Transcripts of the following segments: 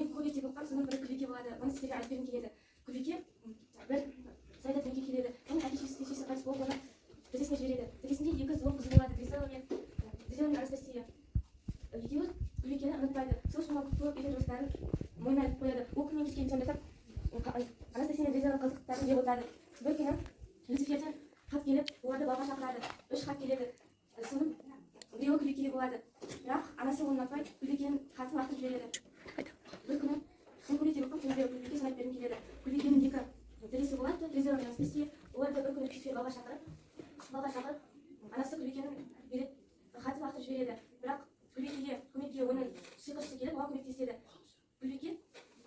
мен көп естіп оқығам, соның бірі Күлеке болады. Оны сіздерге айтып бергім келеді. Күлеке бір сайда дүниеге келеді. Оның әке-шешесі қайтыс болып, оны тізесіне жібереді. Тізесінде екі зұлым қызы болады, Гризела мен Анастасия. Екеуі Күлекені ұнатпайды. Сол үшін көп үйдің жұмыстарын мойнына іліп қояды. Ол күннен кешке дейін сонда Анастасия мен Гризеланың қызықтарын жеп отырады. Бір күні Люциферден хат келіп, оларды балға шақырады. 3 хат келеді. Соның біреуі Күлекеге болады. Бірақ анасы оны ұнатпай, Күлекенің хатын лақтырып жібереді. Бір күні мен көйлектегі күнде Күлекеге сын айтып бергім келеді. Күлекенің екі тіресі болады, Гризела мен Анастасия. Оларды бір күні Люцифер балға шақырып, анасы Күлекенің хатын лақтырып жібереді. Бірақ Күлекеге көмекке оның сиқыршысы келіп, оған көмектеседі. Күлеке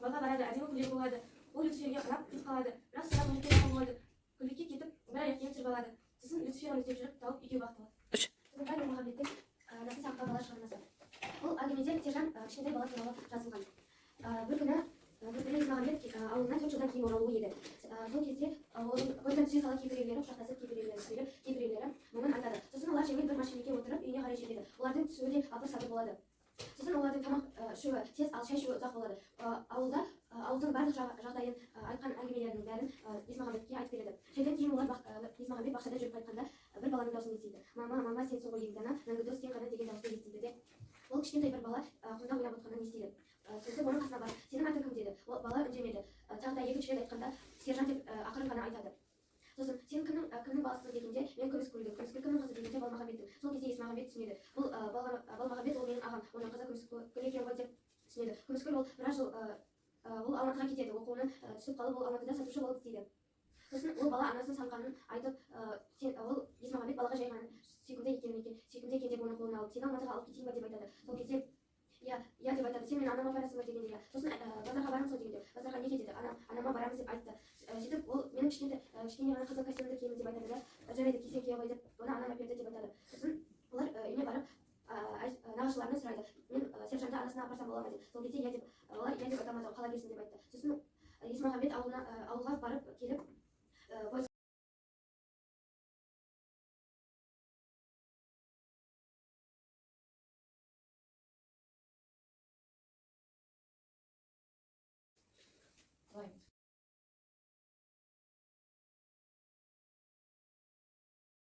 балға барады, әдемі Күлек болады. Ол Люциферге қарап кетіп қалады. Бірақ сыра Күлеке жақын болады. Күлеке кетіп, бір аяқ киім түсіріп алады. Сосын Люцифер оны іздеп жүріп, тауып үйге бақталады. Содан Ермағамбеттің Насыр Саққа бала шығармасы. Бұл әңгімеде Тержан кішкентай бала туралы жазылған. Бір күні Ермағамбет ауылына 4 жылдан кейін оралуы еді. Сол кезде көзінен түсе сала кейбіреулері құшақтасып, кейбіреулері сөйлеп, кейбіреулері мұңын айтады. Сосын олар жеңіл бір машинеге отырып үйіне қарай жетеді. Олардың түсуі де апыр-сапыр болады. Сосын олардың тамақ ішуі тез, ал шай ішуі ұзақ болады. Ауылдың барлық жағдайын айтқан әңгімелерінің бәрін Есмағамбетке айтып береді. Шайдан кейін олар Есмағамбет бақшада жүріп қайтқанда бір баланың даусын естиді. Мама, сенсің ғой егде ана, мәңгі дос сен ғана деген дауысты естиді де. Ол кішкентай бір бала құмда ойнап отқанын естиді. Сөйтіп оның қасына барып, сенің атың кім деді. Ол бала үндемеді. Тағы да екінші рет айтқанда, Сержан деп ақырын ғана айтады. Сосын сен кімнің баласысың дегенде, мен Күміскүлдің кімнің қызы дегенде Балмағамбеттің. Сол кезде Есмағамбет түсінеді. Бұл Балмағамбет ол менің ағам, оның қызы Күміскүл екен ғой деп түсінеді. Күміскүл ол біраз жыл ол Алматыға кетеді. Оқуынан түсіп қалып, ол Алматыда сатушы болып істейді. Сосын ол бала анасының саңқанын айтып, ол Есмағамбет балаға жай ғана сүйкімді екен деп оны қолына алып, сені Алматыға алып кетейін ба деп айтады. Сол кезде иә деп айтады, сен мен анама барасың ба дегенде, сосын базарға барамыз ғой дегенде, базарға неге деді, анама барамыз деп айтты. Сөйтіп ол менің кішкене ғана қызыл костюмді киемін деп айтады да, жарайды кисең кие ғой деп, оны анам әперді деп айтады. Сосын олар үйіне барып нағашыларынан сұрайды, мен Сержанды анасына апарсам бола ма деп. Сол кезде олар иә деп айтамады, қала берсін деп айтты. Сосын Есмағамбет ауылға барып келіп